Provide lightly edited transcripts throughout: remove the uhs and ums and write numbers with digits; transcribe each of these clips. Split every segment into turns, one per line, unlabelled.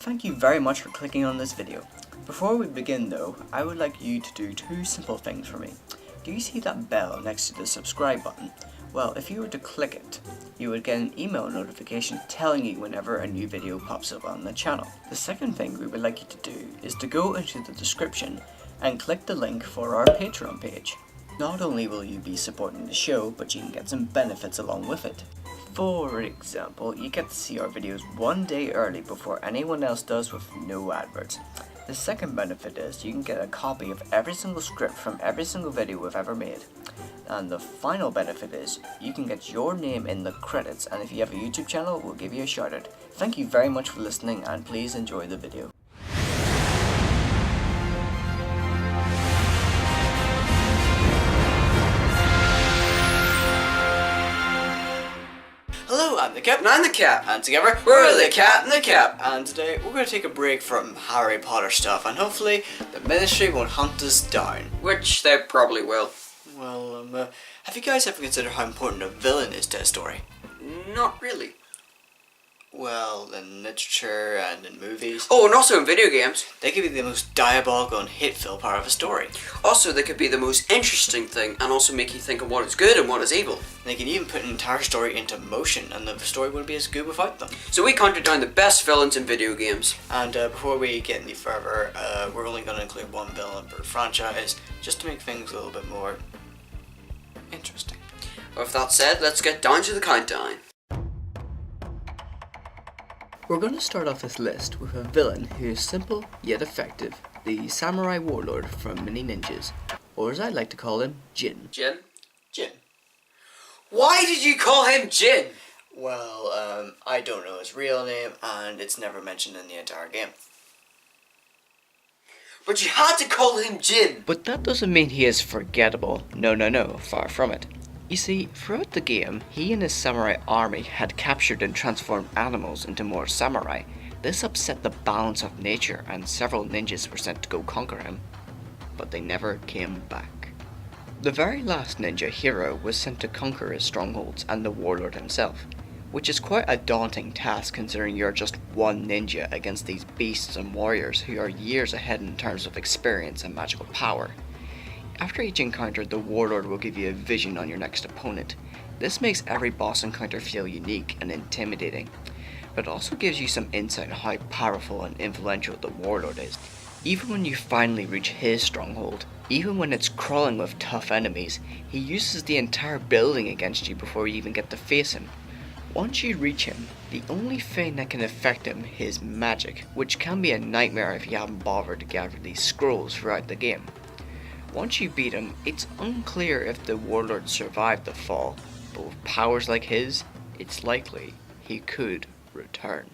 Thank you very much for clicking on this video. Before we begin though, I would like you to do two simple things for me. Do you see that bell next to the subscribe button? Well, if you were to click it, you would get an email notification telling you whenever a new video pops up on the channel. The second thing we would like you to do is to go into the description and click the link for our Patreon page. Not only will you be supporting the show, but you can get some benefits along with it. For example, you get to see our videos one day early before anyone else does with no adverts. The second benefit is you can get a copy of every single script from every single video we've ever made. And the final benefit is you can get your name in the credits, and if you have a YouTube channel, we'll give you a shout out. Thank you very much for listening, and please enjoy the video. Hello, I'm the Cap.
And I'm the Cap.
And together,
we're the Cat and the Cap.
And today, we're going to take a break from Harry Potter stuff, and hopefully, the Ministry won't hunt us down.
Which they probably will.
Well, have you guys ever considered how important a villain is to a story?
Not really.
Well, in literature and in movies.
Oh, and also in video games.
They could be the most diabolical and hate-filled part of a story.
Also, they could be the most interesting thing and also make you think of what is good and what is evil.
They can even put an entire story into motion, and the story wouldn't be as good without them.
So we counted down the best villains in video games.
And before we get any further, we're only going to include one villain per franchise, just to make things a little bit more interesting.
With that said, let's get down to the countdown.
We're going to start off this list with a villain who is simple yet effective, the samurai warlord from Mini Ninjas, or as I like to call him, Jin.
Jin?
Jin.
Why did you call him Jin?
Well, I don't know his real name, and it's never mentioned in the entire game.
But you had to call him Jin.
But that doesn't mean he is forgettable. No, far from it. You see, throughout the game, he and his samurai army had captured and transformed animals into more samurai. This upset the balance of nature, and several ninjas were sent to go conquer him. But they never came back. The very last ninja hero was sent to conquer his strongholds and the warlord himself, which is quite a daunting task considering you're just one ninja against these beasts and warriors who are years ahead in terms of experience and magical power. After each encounter, the warlord will give you a vision on your next opponent. This makes every boss encounter feel unique and intimidating, but also gives you some insight on how powerful and influential the warlord is. Even when you finally reach his stronghold, even when it's crawling with tough enemies, he uses the entire building against you before you even get to face him. Once you reach him, the only thing that can affect him is magic, which can be a nightmare if you haven't bothered to gather these scrolls throughout the game. Once you beat him, it's unclear if the warlord survived the fall, but with powers like his, it's likely he could return.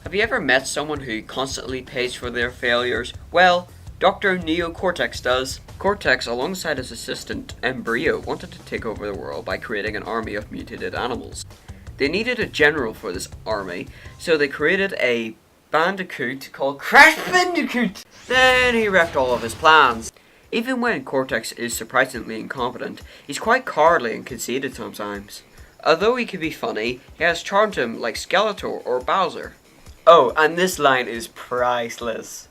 Have you ever met someone who constantly pays for their failures? Well, Dr. Neo Cortex does. Cortex, alongside his assistant Embryo, wanted to take over the world by creating an army of mutated animals. They needed a general for this army, so they created a bandicoot called Crash Bandicoot. Then he wrecked all of his plans. Even when Cortex is surprisingly incompetent, he's quite cowardly and conceited sometimes. Although he can be funny, he has charmed him like Skeletor or Bowser. Oh, and this line is priceless.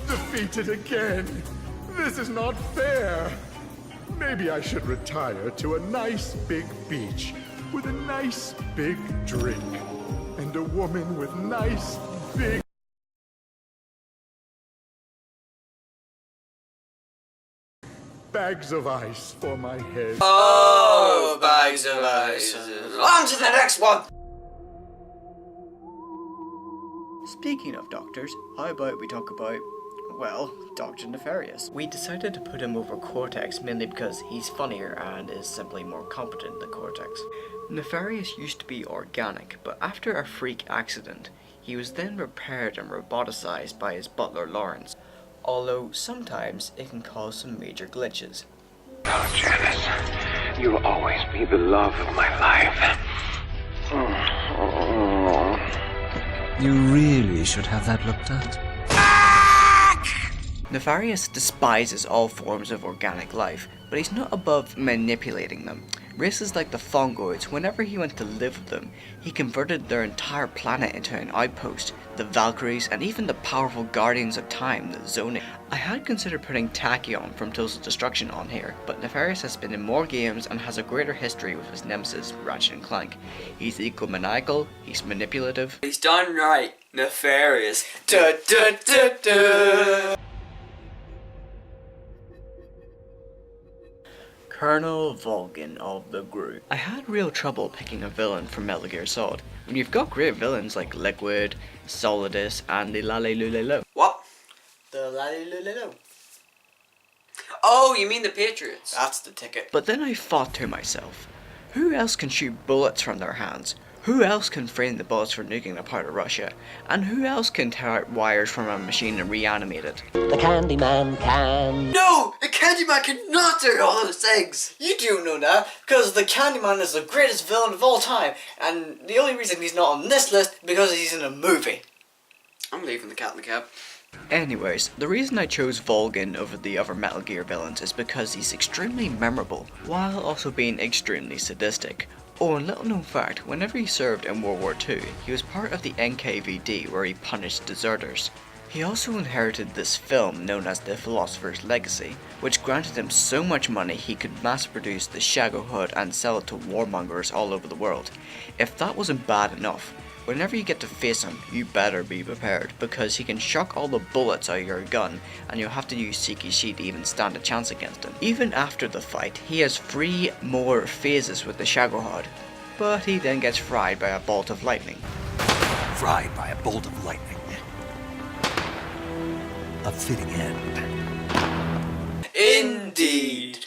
Defeated again. This is not fair. Maybe I should retire to a nice big beach with a nice big drink and a woman with nice big bags of ice for my head.
Oh, bags of ice. On to the next one.
Speaking of doctors, how about we talk about, well, Dr. Nefarious. We decided to put him over Cortex mainly because he's funnier and is simply more competent than Cortex. Nefarious used to be organic, but after a freak accident, he was then repaired and roboticized by his butler Lawrence, although sometimes it can cause some major glitches.
Oh, Janice, you'll always be the love of my life.
You really should have that looked at.
Nefarious despises all forms of organic life, but he's not above manipulating them. Races like the Fongoids, whenever he went to live with them, he converted their entire planet into an outpost. The Valkyries, and even the powerful Guardians of Time, the Zoni. I had considered putting Tachyon from Tools of Destruction on here, but Nefarious has been in more games and has a greater history with his nemesis, Ratchet and Clank. He's egomaniacal, he's manipulative.
He's done right. Nefarious.
Colonel Vulcan of the group. I had real trouble picking a villain from Metal Gear Solid, when you've got great villains like Liquid, Solidus, and the Lalelulelo.
What?
The Lalelulelo.
Oh, you mean the Patriots?
That's the ticket. But then I thought to myself, who else can shoot bullets from their hands? Who else can frame the bullets for nuking a part of Russia? And who else can tear out wires from a machine and reanimate it?
The Candyman can.
No! The Candyman cannot do all those things!
You do know that, because the Candyman is the greatest villain of all time, and the only reason he's not on this list is because he's in a movie.
I'm leaving the cat in the cab.
Anyways, the reason I chose Vulcan over the other Metal Gear villains is because he's extremely memorable, while also being extremely sadistic. Oh, and little known fact, whenever he served in World War II, he was part of the NKVD where he punished deserters. He also inherited this film known as The Philosopher's Legacy, which granted him so much money he could mass produce the Shago Hood and sell it to warmongers all over the world. If that wasn't bad enough, whenever you get to face him, you better be prepared, because he can shock all the bullets out of your gun, and you'll have to use Seiki to even stand a chance against him. Even after the fight, he has 3 more phases with the Shagohod, but he then gets fried by a bolt of lightning.
Fried by a bolt of lightning. A fitting end.
Indeed.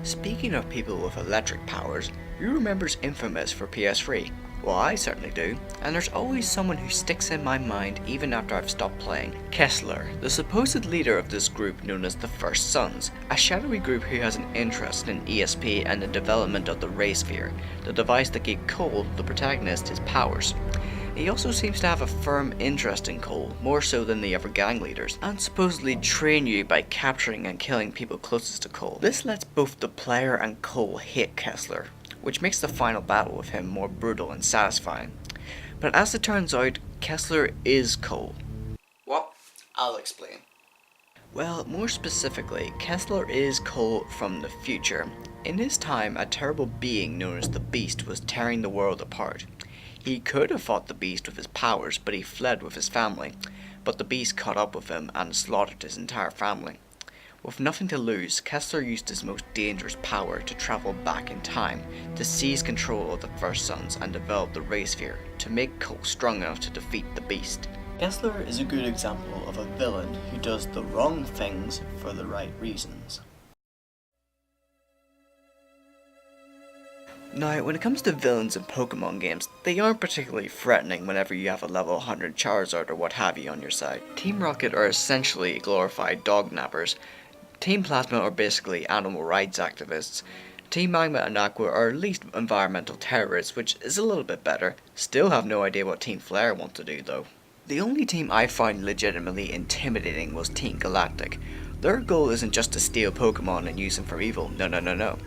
Speaking of people with electric powers, who remembers Infamous for PS3? Well, I certainly do, and there's always someone who sticks in my mind even after I've stopped playing. Kessler, the supposed leader of this group known as the First Sons, a shadowy group who has an interest in ESP and the development of the Ray Sphere, the device that gave Cole, the protagonist, his powers. He also seems to have a firm interest in Cole, more so than the other gang leaders, and supposedly train you by capturing and killing people closest to Cole. This lets both the player and Cole hate Kessler, which makes the final battle with him more brutal and satisfying. But as it turns out, Kessler is Cole.
What?
I'll explain. Well, more specifically, Kessler is Cole from the future. In his time, a terrible being known as the Beast was tearing the world apart. He could have fought the Beast with his powers, but he fled with his family. But the Beast caught up with him and slaughtered his entire family. With nothing to lose, Kessler used his most dangerous power to travel back in time, to seize control of the First Sons and develop the Ray Sphere, to make Cole strong enough to defeat the Beast. Kessler is a good example of a villain who does the wrong things for the right reasons. Now, when it comes to villains in Pokemon games, they aren't particularly threatening whenever you have a level 100 Charizard or what have you on your side. Team Rocket are essentially glorified dog nappers. Team Plasma are basically animal rights activists. Team Magma and Aqua are at least environmental terrorists, which is a little bit better. Still have no idea what Team Flare want to do though. The only team I found legitimately intimidating was Team Galactic. Their goal isn't just to steal Pokemon and use them for evil, no.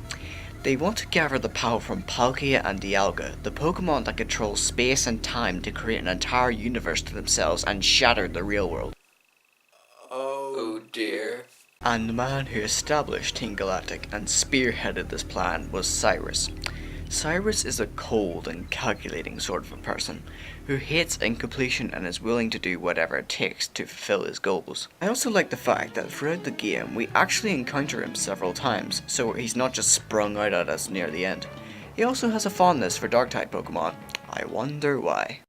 They want to gather the power from Palkia and Dialga, the Pokemon that control space and time to create an entire universe to themselves and shatter the real world.
Oh dear.
And the man who established Team Galactic and spearheaded this plan was Cyrus. Cyrus is a cold and calculating sort of a person, who hates incompletion and is willing to do whatever it takes to fulfill his goals. I also like the fact that throughout the game we actually encounter him several times, so he's not just sprung out at us near the end. He also has a fondness for Dark-type Pokemon. I wonder why.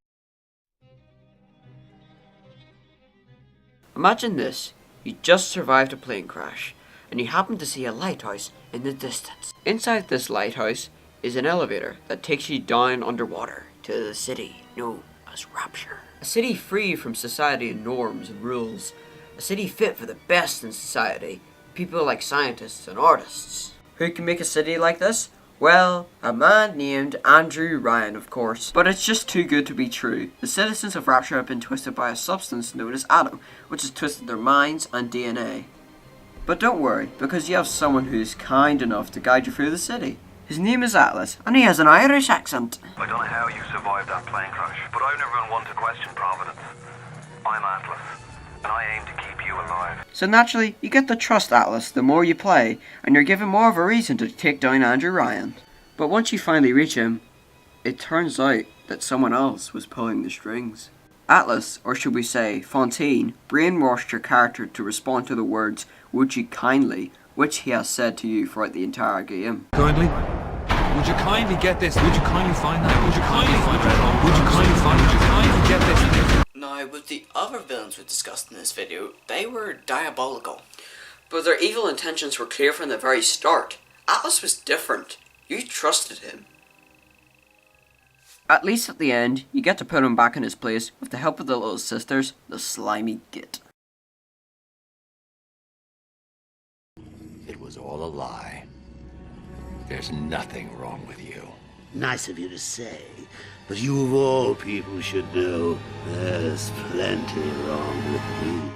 Imagine this. You just survived a plane crash, and you happen to see a lighthouse in the distance. Inside this lighthouse is an elevator that takes you down underwater to the city known as Rapture. A city free from society and norms and rules. A city fit for the best in society. People like scientists and artists. Who can make a city like this? Well, a man named Andrew Ryan, of course. But it's just too good to be true. The citizens of Rapture have been twisted by a substance known as Atom, which has twisted their minds and DNA. But don't worry, because you have someone who's kind enough to guide you through the city. His name is Atlas, and he has an Irish accent.
I don't know how you survived that plane crash, but I've never been one to question Providence. I'm Atlas, and I aim to keep you alive.
So naturally, you get to trust Atlas the more you play, and you're given more of a reason to take down Andrew Ryan. But once you finally reach him, it turns out that someone else was pulling the strings. Atlas, or should we say Fontaine, brainwashed your character to respond to the words, "Would you kindly," which he has said to you throughout the entire game.
Kindly? Would you kindly get this? Would you kindly find that? Would you kindly find that? Would you kindly find? Would you kindly get this?
Now, with the other villains we discussed in this video, they were diabolical.
But their evil intentions were clear from the very start. Atlas was different. You trusted him. At least at the end, you get to put him back in his place with the help of the little sisters, the slimy git.
It was all a lie. There's nothing wrong with you.
Nice of you to say, but you of all people should know there's plenty wrong with me.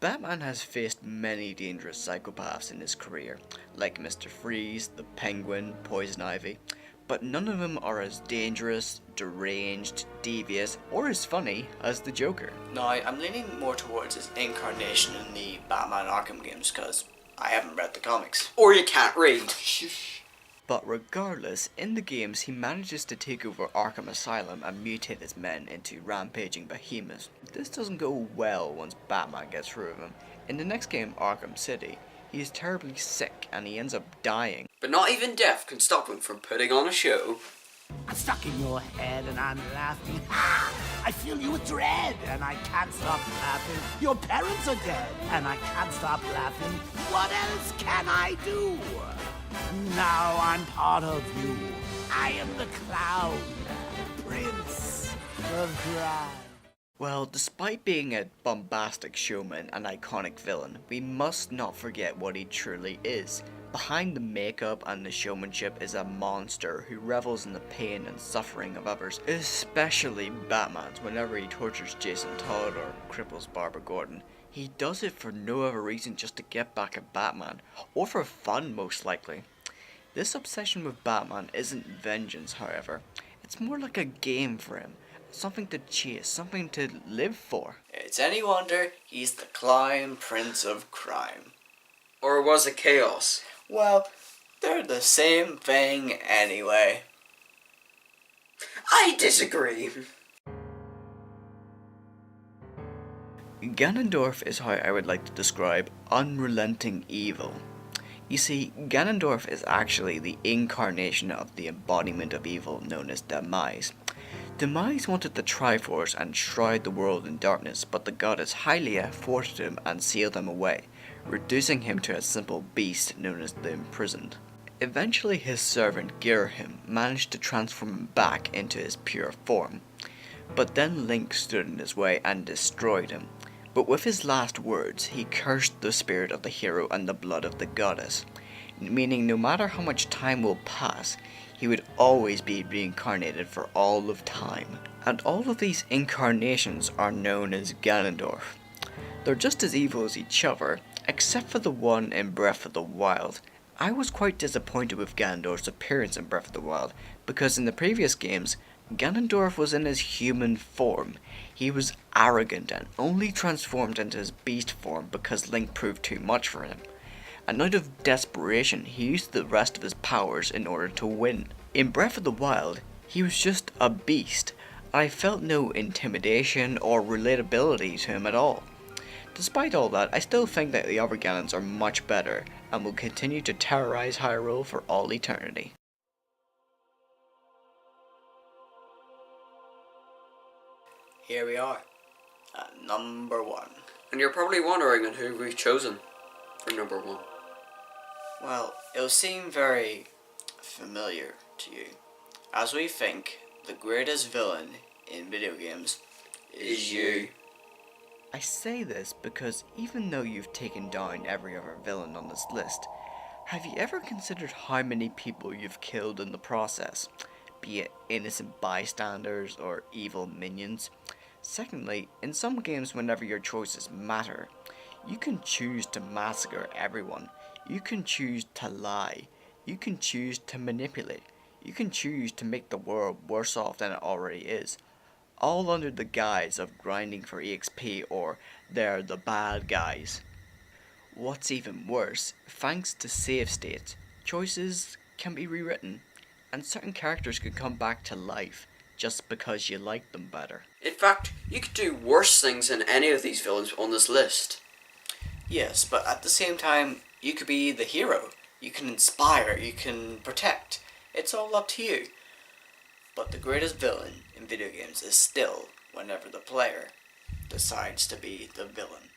Batman has faced many dangerous psychopaths in his career, like Mr. Freeze, the Penguin, Poison Ivy, but none of them are as dangerous, deranged, devious, or as funny as the Joker. Now, I'm leaning more towards his incarnation in the Batman Arkham games, because I haven't read the comics.
Or you can't read.
But regardless, in the games he manages to take over Arkham Asylum and mutate his men into rampaging behemoths. This doesn't go well once Batman gets through him. In the next game, Arkham City, he is terribly sick and he ends up dying.
But not even death can stop him from putting on a show.
I'm stuck in your head and I'm laughing. Ah! I fill you with dread and I can't stop laughing. Your parents are dead and I can't stop laughing. What else can I do? Now I'm part of you. I am the clown, prince of crime.
Well, despite being a bombastic showman and iconic villain, we must not forget what he truly is. Behind the makeup and the showmanship is a monster who revels in the pain and suffering of others, especially Batman's whenever he tortures Jason Todd or cripples Barbara Gordon. He does it for no other reason just to get back at Batman, or for fun most likely. This obsession with Batman isn't vengeance, however. It's more like a game for him. Something to chase, something to live for. It's any wonder he's the clown prince of crime.
Or was it chaos?
Well, they're the same thing anyway.
I disagree.
Ganondorf is how I would like to describe unrelenting evil. You see, Ganondorf is actually the incarnation of the embodiment of evil known as Demise. Demise wanted the Triforce and shroud the world in darkness, but the goddess Hylia thwarted him and sealed him away, reducing him to a simple beast known as the Imprisoned. Eventually his servant Girahim managed to transform him back into his pure form, but then Link stood in his way and destroyed him. But with his last words, he cursed the spirit of the hero and the blood of the goddess, meaning no matter how much time will pass, he would always be reincarnated for all of time. And all of these incarnations are known as Ganondorf. They're just as evil as each other, except for the one in Breath of the Wild. I was quite disappointed with Ganondorf's appearance in Breath of the Wild, because in the previous games, Ganondorf was in his human form. He was arrogant and only transformed into his beast form because Link proved too much for him. And out of desperation, he used the rest of his powers in order to win. In Breath of the Wild, he was just a beast. I felt no intimidation or relatability to him at all. Despite all that, I still think that the other Ganons are much better, and will continue to terrorize Hyrule for all eternity. Here we are, at number 1.
And you're probably wondering on who we've chosen for number 1.
Well, it'll seem very familiar to you, as we think the greatest villain in video games is you. I say this because even though you've taken down every other villain on this list, have you ever considered how many people you've killed in the process, be it innocent bystanders or evil minions? Secondly, in some games whenever your choices matter, You can choose to massacre everyone. You can choose to lie. You can choose to manipulate. You can choose to make the world worse off than it already is. All under the guise of grinding for EXP or they're the bad guys. What's even worse, thanks to save states, choices can be rewritten, and certain characters can come back to life just because you like them better.
In fact, you could do worse things than any of these villains on this list.
Yes, but at the same time, you could be the hero. You can inspire, you can protect. It's all up to you. But the greatest villain in video games is still whenever the player decides to be the villain.